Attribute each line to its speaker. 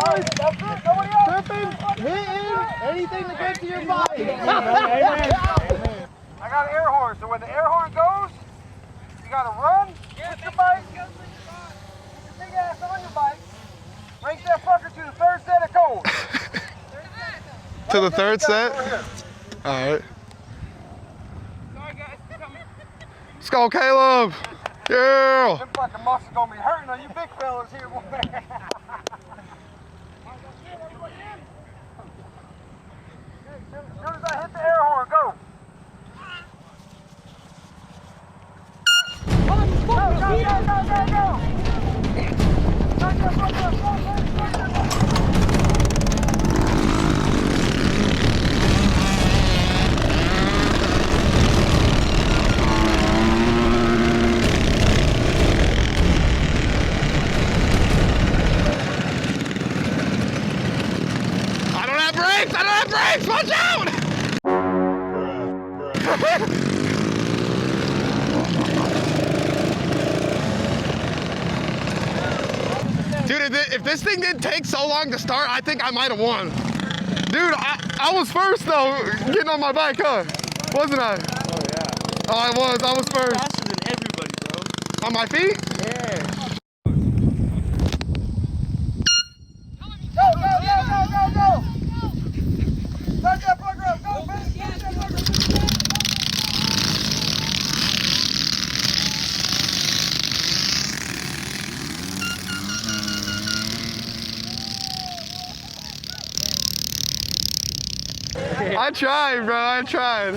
Speaker 1: boys. Tripping, hitting, anything to get to your body.
Speaker 2: Amen. I got an air horn, so when the air horn goes, you gotta run, get your bike, get your big ass on your bike, race that fucker to the third set of cones.
Speaker 3: To the third set? Alright.
Speaker 2: Sorry guys, coming.
Speaker 3: Let's go, Caleb! Yeah!
Speaker 2: Them fucking muscles gonna be hurting on you big fellas here, boy. As soon as I hit the air horn, go. Go, go, go, go, go, go.
Speaker 3: I don't have brakes! Watch out! Dude, if this thing didn't take so long to start, I think I might have won. Dude, I was first though, getting on my bike, huh? Wasn't I?
Speaker 1: Oh yeah.
Speaker 3: Oh, I was first.
Speaker 1: Faster than everybody, bro.
Speaker 3: On my feet?
Speaker 1: Yeah.
Speaker 2: Go, go, go, go, go, go! Start that fucker up, go, man! Start that fucker up!
Speaker 3: I tried, bro, I tried.